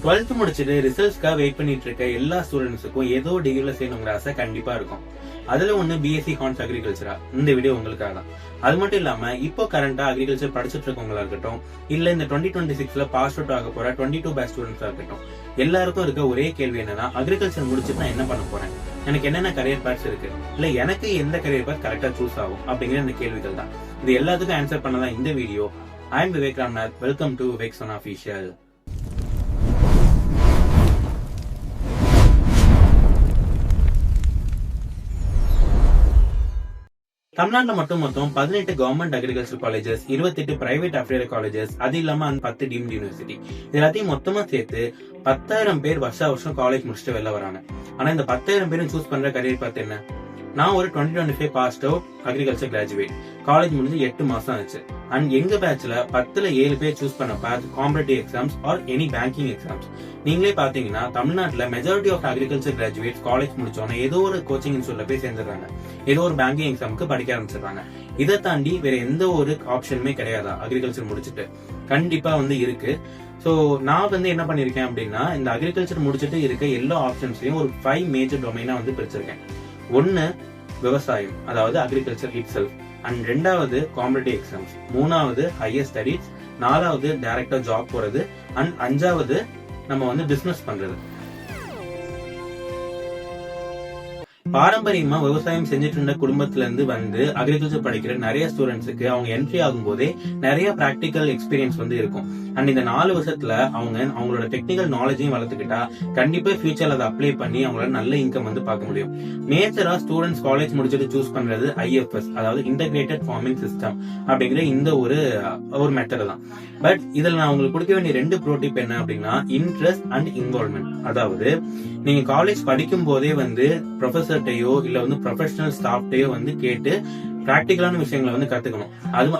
12th முடிச்சுட்டு ரிசல்ட்ஸ்க்காக wait பண்ணிட்டு இருக்க எல்லா ஸ்டூடெண்ட்ஸுக்கும் ஏதோ டிகிரில செய்யணுங்கிற ஆசை கண்டிப்பா இருக்கும். அதுல ஒண்ணு பிஎஸ்சி ஹார்ன்ஸ் அக்ரிகல்ச்சரா. இந்த வீடியோ உங்களுக்காக தான். அது மட்டும் இல்லாம இப்போ கரண்டா அக்ரிகல்ச்சர் படிச்சுட்டு இருக்கவங்களா இருக்கட்டும், இல்ல இந்த 2026ல பாஸ் அவுட் ஆக போற 22 பேட்ச் ஸ்டூடெண்ட்ஸா இருக்கட்டும், எல்லாருக்கும் இருக்க ஒரே கேள்வி என்னன்னா, அக்ரிகல்ச்சர் முடிச்சுட்டு நான் என்ன பண்ண போறேன், எனக்கு என்னென்ன கரியர் பார்ட்ஸ் இருக்கு, இல்ல எனக்கு எந்த கரியர் பார்ட் கரெக்டா சூஸ் ஆகும் அப்படிங்கிற இந்த கேள்விகள் தான். இது எல்லாத்துக்கும் ஆன்சர் பண்ணதான் இந்த video. I am Vivek Ramnath. Welcome to Vivek Sona official. தமிழ்நாட்டுல மட்டும் மொத்தம் 18 government agriculture colleges, 28 private affiliate colleges, அது இல்லாம அந்த 10 டீம்டு யூனிவர்சிட்டி, எல்லாத்தையும் மொத்தமா சேர்த்து 10,000 பேர் வருஷம் காலேஜ் முடிச்சுட்டு வெளில வராங்க. ஆனா இந்த 10,000 பேரும் சூஸ் பண்ற கரியர் பார்த்து என்ன? நான் ஒரு 2025 passed out agriculture graduate. College முடிஞ்சு 8 மாசம் ஆச்சு. அண்ட் எங்க பேட்ச்ல 10ல 7 பேர் சூஸ் பண்ண both competitive exams or any banking exams. நீங்களே பாத்தீங்கன்னா தமிழ்நாட்டுல majority of agriculture graduate college முடிச்சோன்னா ஏதோ ஒரு கோச்சிங் இன்ஸ்டியூட்ல போய் சேர்ந்துடுறாங்க, ஏதோ ஒரு பேங்கிங் எக்ஸாமுக்கு படிக்க ஆரம்பிச்சிடுறாங்க. இதை தாண்டி வேற எந்த ஒரு ஆப்ஷனுமே கிடையாதா அக்ரிகல்ச்சர் முடிச்சுட்டு? கண்டிப்பா இருக்கு. சோ நான் என்ன பண்ணிருக்கேன் அப்படின்னா, இந்த அக்ரிகல்ச்சர் முடிச்சுட்டு இருக்க எல்லா ஆப்ஷன்ஸையும் ஒரு 5 மேஜர் டொமைனா பிரிச்சிருக்கேன். ஒன்னு விவசாயம், அதாவது அக்ரிகல்ச்சர் இட் செல்ஃப். அண்ட் 2வது காம்படிட்டிவ் எக்ஸாம்ஸ், 3வது ஹையர் ஸ்டடீஸ், 4வது டைரக்டா ஜாப் போறது, அண்ட் 5வது நம்ம பிசினஸ் பண்றது. பாரம்பரியமா விவசாயம் செஞ்சுட்டு இருந்த குடும்பத்துல இருந்து அக்ரிகல்ச்சர் படிக்கிற நிறைய ஸ்டூடெண்ட்ஸுக்கு அவங்க என்ட்ரி ஆகும் போதே நிறைய பிராக்டிக்கல் எக்ஸ்பீரியன்ஸ் இருக்கும். அண்ட் இந்த 4 வருஷத்துல அவங்களோட டெக்னிக்கல் நாலேஜையும் வளர்த்துக்கிட்டா கண்டிப்பா ஃபியூச்சர்ல அதை அப்ளை பண்ணி அவங்களால நல்ல இன்கம் பார்க்க முடியும். மேஜரா ஸ்டூடெண்ட்ஸ் காலேஜ் முடிச்சுட்டு சூஸ் பண்றது ஐஎஃப்எஸ், அதாவது இன்டகிரேட்டட் ஃபார்மிங் சிஸ்டம் அப்படிங்கிற இந்த ஒரு மெத்தட் தான். பட் இதுல நான் உங்களுக்கு கொடுக்க வேண்டிய 2 ப்ரோ டிப் என்ன அப்படின்னா, இன்ட்ரெஸ்ட் அண்ட் இன்வால்வ்மெண்ட். அதாவது நீங்க காலேஜ் படிக்கும் போதே ப்ரொஃபசர்ட்டையோ இல்ல ப்ரொஃபஷனல் ஸ்டாஃப்டையோ கேட்டு பிராக்டிகலான விஷயங்களை கத்துக்கணும்.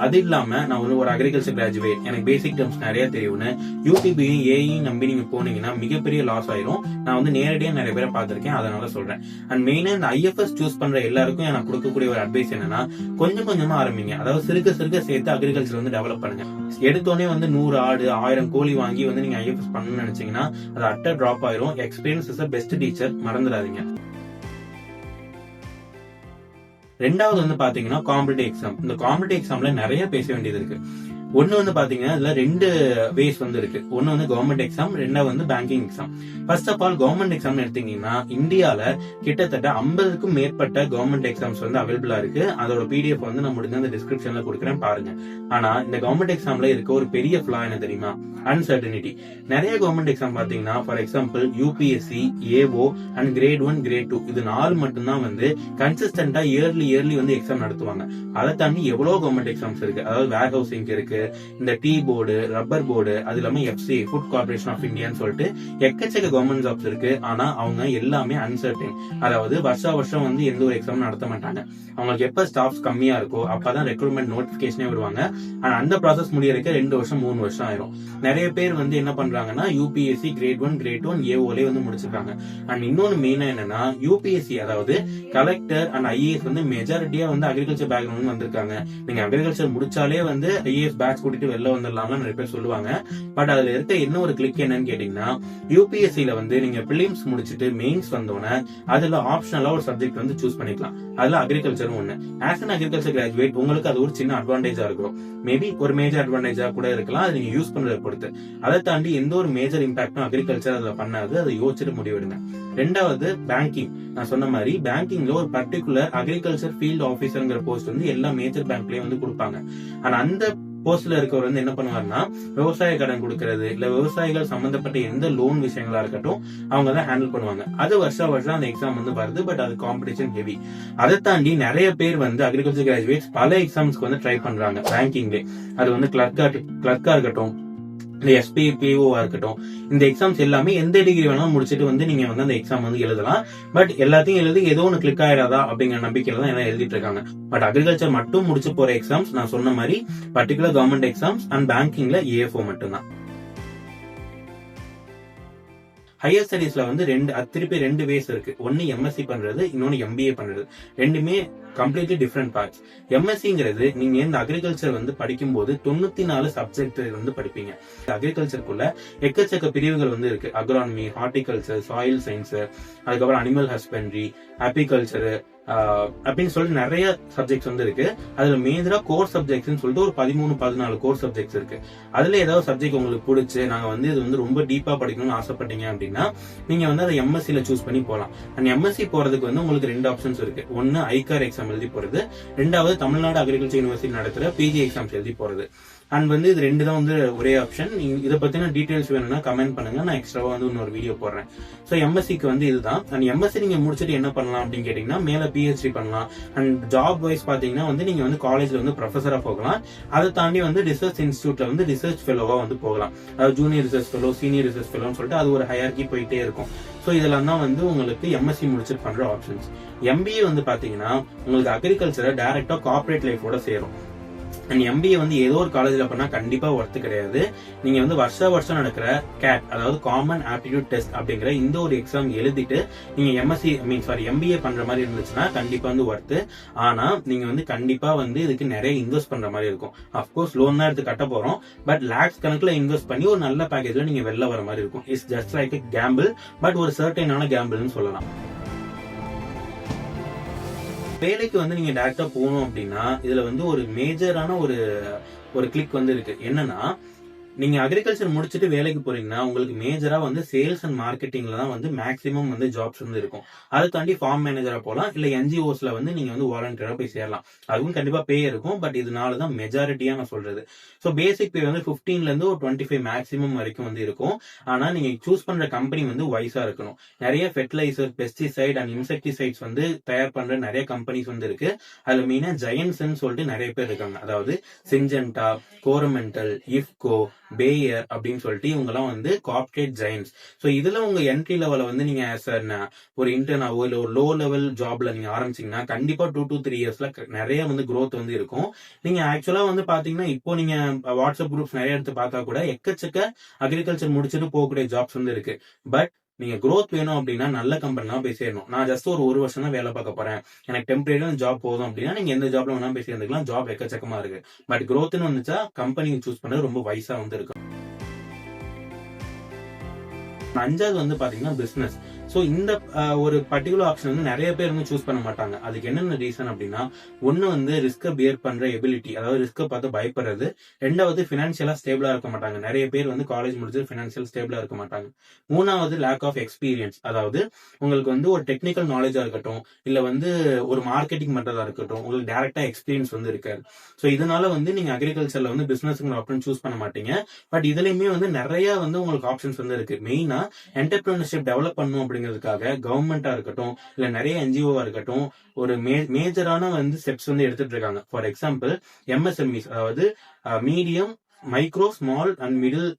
அது இல்லாம நான் ஒரு அக்ரிகல்ச்சர் கிராஜுவேட், எனக்கு பேசிக் டேர்ம்ஸ் நிறைய தெரியும்னு யூடிபியும் ஏஐயும் நம்பி நீங்க போனீங்கன்னா மிகப்பெரிய லாஸ் ஆயிரும். நான் நேரடியா நிறைய பேரை பார்த்திருக்கேன், அதனால சொல்றேன். அண்ட் மெயினா இந்த ஐஎஃப்எஸ் சூஸ் பண்ற எல்லாருக்கும் எனக்கு கொடுக்கக்கூடிய ஒரு அட்வைஸ் என்னன்னா, கொஞ்சம் கொஞ்சமா ஆரம்பிங்க. அதாவது சிறுக சேர்த்து அக்ரிகல்ச்சர் டெவலப் பண்ணுங்க. எடுத்தோடனே 100 ஆடு 1000 கோழி வாங்கி நீங்க ஐஎஃப்எஸ் பண்ணணும்னு நினைச்சீங்கன்னா அது அட்டர் டிராப் ஆயிரும். எக்ஸ்பீரியன்ஸ் இஸ் பெஸ்ட் டீச்சர், மறந்துடாதீங்க. 2வது பாத்தீங்கன்னா காம்படிட்டிவ் எக்ஸாம். இந்த காம்படிட்டிவ் எக்ஸாம்ல நிறைய பேச வேண்டியது இருக்கு. ஒன்னு பாத்தீங்கன்னா இதுல 2 வேஸ் இருக்கு. ஒன்னு கவர்மெண்ட் எக்ஸாம், 2வது banking exam. First of all government exam எடுத்தீங்கன்னா இந்தியால கிட்டத்தட்ட 50க்கும் மேற்பட்ட கவர்மெண்ட் எக்ஸாம்ஸ் அவைலபிளா இருக்கு. அதோட பிடிஎஃப் நான் முடிஞ்ச அந்த டிஸ்கிரிப்ஷன்ல கொடுக்குறேன், பாருங்க. ஆனா இந்த கவர்மெண்ட் எக்ஸாம்ல இருக்க ஒரு பெரிய ஃபிளா என்ன தெரியுமா? அன்சர்டனிட்டி. நிறைய கவர்மெண்ட் எக்ஸாம் பாத்தீங்கன்னா for example UPSC, AO and grade 1 grade 2 இது 4 மட்டும்தான் கன்சிஸ்டன்டா இயர்லி எக்ஸாம் நடத்துவாங்க. அதை தாண்டி எவ்வளவு கவர்மெண்ட் எக்ஸாம்ஸ் இருக்கு. அதாவது வேர் ஹவுசிங் இருக்கு, இந்த டீ போர்டு, ரப்பர் போர்டு, அது இல்லாம எஃப்சி ஃபுட் கார்பரேஷன் ஆஃப் இந்தியான்னு சொல்லிட்டு எக்கச்சக்க கவர்மெண்ட் ஜாப்ஸ் இருக்கு. ஆனா அவங்க எல்லாமே அன்சர்டன். அதாவது வருஷம் எந்த ஒரு எக்ஸாம் நடத்த மாட்டாங்க. அவங்களுக்கு எப்ப ஸ்டாஃப்ஸ் கம்மியா இருக்கோ அப்பதான் ரெக்ரூட்மெண்ட் நோட்டிபிகேஷனே வருவாங்க. ஆனா அந்த ப்ராசஸ் முடியறதுக்கு 2 வருஷம் 3 வருஷம் ஆயிரும். நிறைய பேர் என்ன பண்றாங்கன்னா யூபிஎஸ்சி கிரேட் 1 கிரேட் 1 ஏஓலே முடிச்சிருக்காங்க. அண்ட் இன்னொன்னு மெயினா என்னன்னா, யூபிஎஸ்சி அதாவது கலெக்டர் அண்ட் ஐஏஎஸ் மெஜாரிட்டியா அக்ரிகல்ச்சர் பேக்ரவுண்ட் வந்திருக்காங்க. நீங்க அக்ரிகல்ச்சர் முடிச்சாலே ஐஏஎஸ் பேட்ச் கூட்டிட்டு வெளில வந்துடலாம்னு நிறைய பேர் சொல்லுவாங்க. பட் அதுல இருக்க என்ன ஒரு கிளிக் என்னன்னு கேட்டீங்கன்னா, யூபிஎஸ்சில நீங்க பிலிம்ஸ் முடிச்சுட்டு மெயின்ஸ் வந்தோன்னே அதுல ஆப்ஷனலா ஒரு சப்ஜெக்ட் சூஸ் பண்ணிக்கலாம். அதுல அக்ரிகல்ச்சர் ஒண்ணு. ஆஸ் அன் அக்ரிகல்ச்சர் கிராஜுவேட் உங்களுக்கு அது ஒரு சின்ன அட்வான்டேஜா இருக்கும். மேபி ஒரு மேஜர் அட்வான்டேஜா கூட இருக்கலாம், அது நீங்க யூஸ் பண்றதை பொறுத்து. அதை தாண்டி எந்த ஒரு மேஜர் இம்பாக்டும் அக்ரிகல்ச்சர் அதுல பண்ணாது. அதை யோசிச்சுட்டு முடிவெடுங்க. 2வது பேங்கிங். நான் சொன்ன மாதிரி பேங்கிங்ல ஒரு பர்டிகுலர் அக்ரிகல்ச்சர் ஃபீல்ட் ஆபீசர்ங்கிற போஸ்ட் எல்லா மேஜர் பேங்க்லயும் கொடுப்பாங்க. ஆனா அந்த போஸ்ட்ல இருக்கவர் என்ன பண்ணுவாருன்னா, விவசாய கடன் கொடுக்கறது இல்ல விவசாயிகள் சம்பந்தப்பட்ட எந்த லோன் விஷயங்களா இருக்கட்டும் அவங்க தான் ஹேண்டில் பண்ணுவாங்க. அது வருஷம் அந்த எக்ஸாம் வருது. பட் அது காம்படிஷன் ஹெவி. அதை தாண்டி நிறைய பேர் அக்ரிகல்ச்சர் கிராஜுவேட்ஸ் பல எக்ஸாம்ஸ்க்கு ட்ரை பண்றாங்க பேங்கிங்ல. அது கிளர்க்கா இருக்கட்டும், எஸ்பி பிஓவா இருக்கட்டும், இந்த எக்ஸாம்ஸ் எல்லாமே எந்த டிகிரி வேணாலும் முடிச்சுட்டு நீங்க அந்த எக்ஸாம் எழுதலாம். பட் எல்லாத்தையும் எழுதி ஏதோ ஒன்னு கிளிக் ஆயிடாதா அப்படிங்கிற நம்பிக்கையில தான் எல்லாம் எழுதிட்டு இருக்காங்க. பட் அக்ரிகல்ச்சர் மட்டும் முடிச்சு போற எக்ஸாம்ஸ் நான் சொன்ன மாதிரி பர்டிகுலர் கவர்மெண்ட் எக்ஸாம்ஸ் அண்ட் பேங்கிங்ல ஏஎஃப்ஓ மட்டும்தான். ஹையர் ஸ்டடீஸ்ல வந்து திருப்பி 2 வேஸ் இருக்கு. ஒன்னு எம்எஸ்சி பண்றது, இன்னொன்னு எம்பிஏ பண்றது. ரெண்டுமே கம்ப்ளீட்லி டிஃப்ரெண்ட் பார்ட்ஸ். எம்எஸ்சிங்கிறது நீங்க இந்த அக்ரிகல்ச்சர் வந்து படிக்கும்போது 94 சப்ஜெக்ட் வந்து படிப்பீங்க. அக்ரிகல்ச்சருக்குள்ள எக்கச்சக்க பிரிவுகள் வந்து இருக்கு. அக்ரானமி, ஹார்டிகல்ச்சர், சாயில் சயின்ஸ், அதுக்கப்புறம் அனிமல் ஹஸ்பண்ட்ரி, அபிகல்ச்சர் அப்படின்னு சொல்லிட்டு நிறைய சப்ஜெக்ட்ஸ் வந்து இருக்கு. அதுல மேஜரா கோர் சப்ஜெக்ட்ஸ் சொல்லிட்டு ஒரு 13-14 கோர் சப்ஜெக்ட்ஸ் இருக்கு. அதுல ஏதாவது சப்ஜெக்ட் உங்களுக்கு பிடிச்சி நாங்க வந்து இது வந்து ரொம்ப டீப்பா படிக்கணும்னு ஆசைப்பட்டீங்க அப்படின்னா நீங்க வந்து அதை எம்எஸ்சில சூஸ் பண்ணி போகலாம். அண்ட் எம்எஸ்சி போறதுக்கு வந்து உங்களுக்கு 2 ஆப்ஷன்ஸ் இருக்கு. ஒன்னு ஐகார் எக்ஸாம் எழுதி போறது, ரெண்டாவது தமிழ்நாடு அக்ரிகல்ச்சர் யூனிவர்சிட்டி நடத்துற பிஜி எக்ஸாம்ஸ் எழுதி போறது. அண்ட் வந்து இது 2 தான் வந்து ஒரே ஆப்ஷன். இதை பத்தின டீடைல்ஸ் வேணும்னா கமெண்ட் பண்ணுங்க, நான் எக்ஸ்ட்ராவா வந்து இன்னொரு வீடியோ போடுறேன். ஸோ எம்எஸ்சிக்கு வந்து இதுதான். அண்ட் எம்எஸ்சி நீங்க முடிச்சுட்டு என்ன பண்ணலாம் அப்படின்னு கேட்டீங்கன்னா மேல பிஹெச்டி பண்ணலாம். அண்ட் ஜாப் வைஸ் பாத்தீங்கன்னா வந்து நீங்க வந்து காலேஜ்ல வந்து ப்ரொஃபஸரா போகலாம். அதை தாண்டி வந்து ரிசர்ச் இன்ஸ்டியூட்ல வந்து ரிசர்ச் ஃபெலோவா வந்து போகலாம். அதாவது junior research fellow, senior research ஃபெலோன்னு சொல்லிட்டு அது ஒரு ஹையர்கி போயிட்டே இருக்கும். ஸோ இதெல்லாம் தான் வந்து உங்களுக்கு எம்எஸ்சி முடிச்சுட்டு பண்ற ஆப்ஷன்ஸ். எம்பிஏ வந்து பாத்தீங்கன்னா உங்களுக்கு அக்ரிகல்ச்சரை டைரக்டா கார்பரேட் லைஃபோட சேரும். அண்ட் எம்பிஏ வந்து ஏதோ ஒரு காலேஜ்ல பண்ணா கண்டிப்பா ஒர்த்து கிடையாது. நீங்க வந்து வருஷம் நடக்கிற கேட், அதாவது காமன் ஆப்டிடியூட் டெஸ்ட் அப்படிங்கிற இந்த ஒரு எக்ஸாம் எழுதிட்டு நீங்க எம்பிஏ பண்ற மாதிரி இருந்துச்சுன்னா கண்டிப்பா வந்து ஒர்த்து. ஆனா நீங்க வந்து கண்டிப்பா வந்து இதுக்கு நிறைய இன்வெஸ்ட் பண்ற மாதிரி இருக்கும். அப்கோர்ஸ் லோன் தான் எடுத்து கட்ட போறோம், பட் லேக்ஸ் கணக்குல இன்வெஸ்ட் பண்ணி ஒரு நல்ல பேக்கேஜ்ல நீங்க வெளில வர மாதிரி இருக்கும். It's just like a Gamble, but ஒரு சர்டைனான கேம்பிள்னு சொல்லலாம். வேலைக்கு வந்து நீங்க டைரக்டா போகணும் அப்படின்னா இதுல வந்து ஒரு மேஜரான ஒரு கிளிக் வந்து இருக்கு. என்னன்னா நீங்க அக்ரிகல்ச்சர் முடிச்சுட்டு வேலைக்கு போறீங்கன்னா உங்களுக்கு மேஜரா வந்து சேல்ஸ் அண்ட் மார்க்கெட்டிங்ல தான் வந்து மேக்ஸிமம் வந்து ஜாப்ஸ் வந்து இருக்கும். அதை தாண்டி ஃபார்ம் மேனேஜரா போகலாம், இல்ல என்ஜிஓஸ்ல வந்து நீங்க வந்து வாலண்டியரா போய் சேரலாம். அதுவும் கண்டிப்பா பே இருக்கும், பட் இதனாலதான் மெஜாரிட்டியா நான் சொல்றது. ஸோ பேசிக் பே வந்து 15ல இருந்து ஒரு 25 மேக்ஸிமம் வரைக்கும் வந்து இருக்கும். ஆனா நீங்க சூஸ் பண்ற கம்பெனி வந்து வைஸா இருக்கணும். நிறைய ஃபெர்டிலைசர், பெஸ்டிசைட் அண்ட் இன்செக்டிசைட்ஸ் வந்து தயார் பண்ற நிறைய கம்பெனிஸ் வந்து இருக்கு. அதுல மெயினா ஜெயன்ட்ஸ் சொல்லிட்டு நிறைய பேர் இருக்காங்க. அதாவது சிஞ்சென்டா, கோரமெண்டல், இஃப்கோ, பேயர் அப்படின்னு சொல்லிட்டு இவங்க எல்லாம் வந்து கார்ப்பரேட் ஜெயன்ட்ஸ். ஸோ இதுல உங்க என்ட்ரி லெவல வந்து நீங்க ஒரு இன்டர்னாவோ இல்ல ஒரு லோ லெவல் ஜாப்ல நீங்க ஆரம்பிச்சீங்கன்னா கண்டிப்பா 2 to 3 இயர்ஸ்ல நிறைய வந்து growth வந்து இருக்கும். நீங்க ஆக்சுவலா வந்து பாத்தீங்கன்னா இப்போ நீங்க வாட்ஸ்அப் குரூப்ஸ் நிறைய எடுத்து பார்த்தா கூட எக்கச்சக்க அக்ரிகல்ச்சர் முடிச்சுட்டு போகக்கூடிய ஜாப்ஸ் வந்து இருக்கு. பட் நீங்க growth வேணும் அப்படின்னா நல்ல கம்பெனி தான் போய் சேரணும். நான் ஜஸ்ட் ஒரு வருஷம் தான் வேலை பார்க்க போறேன், எனக்கு டெம்பரரியா ஜாப் போதும் அப்படின்னா நீங்க எந்த ஜாப்ல வேணா போய் சேர்ந்துக்கலாம். ஜாப் எக்கச்சக்கமா இருக்கு. பட் growthன்னு வந்துச்சா கம்பெனி சூஸ் பண்ணது ரொம்ப வைஸா வந்து இருக்கு. 5வது வந்து பாத்தீங்கன்னா பிசினஸ். சோ இந்த ஒரு பர்டிகுலர் ஆப்ஷன் வந்து நிறைய பேர் வந்து சூஸ் பண்ண மாட்டாங்க. அதுக்கு என்னென்ன ரீசன் அப்படின்னா, ஒன்னு வந்து ரிஸ்க பியர் பண்ற எபிலிட்டி, அதாவது ரிஸ்க பார்த்து பயப்படுறது. ரெண்டாவது பினான்சியலா ஸ்டேபிளா இருக்க மாட்டாங்க. நிறைய பேர் வந்து காலேஜ் முடிச்சு பினான்சியல் ஸ்டேபிளா இருக்க மாட்டாங்க. மூணாவது லேக் ஆஃப் எக்ஸ்பீரியன்ஸ், அதாவது உங்களுக்கு வந்து ஒரு டெக்னிக்கல் நாலேஜா இருக்கட்டும், இல்ல வந்து ஒரு மார்க்கெட்டிங் பண்றதா இருக்கட்டும், உங்களுக்கு டைரக்டா எக்ஸ்பீரியன்ஸ் வந்து இருக்காது. சோ இதனால வந்து நீங்க அக்ரிகல்ச்சர்ல வந்து பிசினஸ் ஆப்ஷன் சூஸ் பண்ண மாட்டீங்க. பட் இதுலயுமே வந்து நிறைய வந்து உங்களுக்கு ஆப்ஷன்ஸ் வந்து இருக்கு. மெயினா என்டர்பிரினர்ஷிப் டெவலப் பண்ணணும் அப்படிங்கிறதுக்காக கவர்மெண்டா இருக்கட்டும், இல்ல நிறைய என்ஜிஓவா இருக்கட்டும், ஒரு மேஜரான வந்து ஸ்டெப்ஸ் வந்து எடுத்துட்டு இருக்காங்க. ஃபார் எக்ஸாம்பிள் எம்எஸ்எம்இஸ், அதாவது medium, micro, small and middle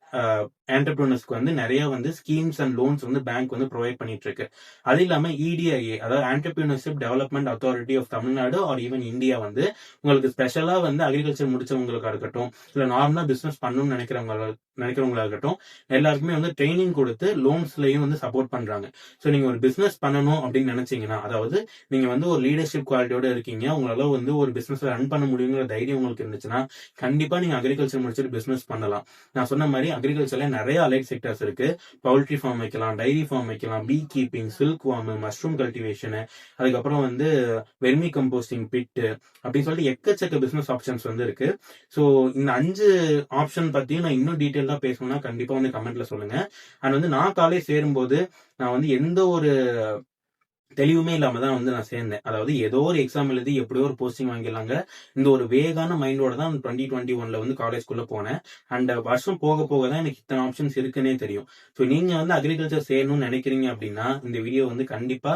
என்டர்பிரினர்ஸ்க்கு வந்து நிறைய வந்து ஸ்கீம்ஸ் அண்ட் லோன்ஸ் வந்து பேங்க் வந்து ப்ரொவைட் பண்ணிட்டு இருக்கு. அது இல்லாம இடிஐஏ, அதாவது entrepreneurship development authority of Tamil Nadu or even India வந்து உங்களுக்கு ஸ்பெஷலா வந்து அக்ரிகல்ச்சர் முடிச்சவங்களுக்கா இருக்கட்டும், இல்ல நார்மலா பிசினஸ் பண்ணணும்னு நினைக்கிறவங்களா இருக்கட்டும், எல்லாருக்குமே வந்து ட்ரைனிங் கொடுத்து லோன்ஸ்லயும் வந்து சப்போர்ட் பண்றாங்க. சோ நீங்க ஒரு பிசினஸ் பண்ணணும் அப்படின்னு நினைச்சீங்கன்னா, அதாவது நீங்க வந்து ஒரு லீடர்ஷிப் குவாலிட்டியோட இருக்கீங்க, உங்களால வந்து ஒரு பிசினஸ் ரன் பண்ண முடியுங்கிற தைரியம் உங்களுக்கு இருந்துச்சுன்னா கண்டிப்பா நீங்க அக்ரிகல்ச்சர் முடிச்சுட்டு பிசினஸ் பண்ணலாம். நான் சொன்ன மாதிரி அக்ரிகல்ச்சர்ல நிறைய அலைட் செக்டர்ஸ் இருக்கு. பவுல்ட்ரி ஃபார்ம் வைக்கலாம், டைரி ஃபார்ம் வைக்கலாம், bee keeping, silk worm, mushroom cultivation, அதுக்கப்புறம் வந்து வெர்மி கம்போஸ்டிங் பிட் அப்படின்னு சொல்லிட்டு எக்கச்சக்க பிசினஸ் ஆப்ஷன்ஸ் வந்து இருக்கு. சோ இந்த 5 ஆப்ஷன் பத்தியும் நான் இன்னும் டீடைலா பேசணும்னா கண்டிப்பா வந்து கமெண்ட்ல சொல்லுங்க. அண்ட் வந்து நான் காலேஜ் சேரும்போது நான் வந்து எந்த ஒரு தெளிவுமே இல்லாம தான் வந்து நான் சேர்ந்தேன். அதாவது ஏதோ ஒரு எக்ஸாம் எழுதி எப்படியோ ஒரு போஸ்டிங் வாங்கிடலாங்க இந்த ஒரு வேகான மைண்டோட தான் 2021ல வந்து காலேஜ்குள்ள போனேன். அண்ட் வருஷம் போக போக தான் எனக்கு இத்தனை ஆப்ஷன்ஸ் இருக்குன்னே தெரியும். ஸோ நீங்க வந்து அக்ரிகல்ச்சர் சேரணும்னு நினைக்கிறீங்க அப்படின்னா இந்த வீடியோ வந்து கண்டிப்பா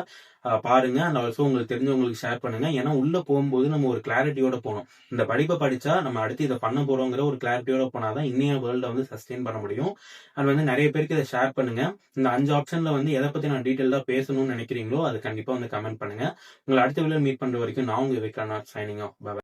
பாருங்க. அண்ட் ஆல்சோ உங்களுக்கு தெரிஞ்சவங்களுக்கு ஷேர் பண்ணுங்க. ஏன்னா உள்ள போகும்போது நம்ம ஒரு கிளாரிட்டியோட போகணும். இந்த படிப்பை படிச்சா நம்ம அடுத்து இதை பண்ண போறோங்கிற ஒரு கிளாரிட்டியோட போனாதான் இன்னைய வேர்ல்ட வந்து சஸ்டெயின் பண்ண முடியும். அது வந்து நிறைய பேருக்கு இதை ஷேர் பண்ணுங்க. இந்த 5 ஆப்ஷன்ல வந்து எதை பத்தி நான் டீடைலா பேசணும்னு நினைக்கிறீங்களோ அது கண்டிப்பா வந்து கமெண்ட் பண்ணுங்க. உங்களை அடுத்த வீடியோ மீட் பண்ற வரைக்கும் நான் உங்க விக்ரநாத் சைனிங் ஆஃப். பை.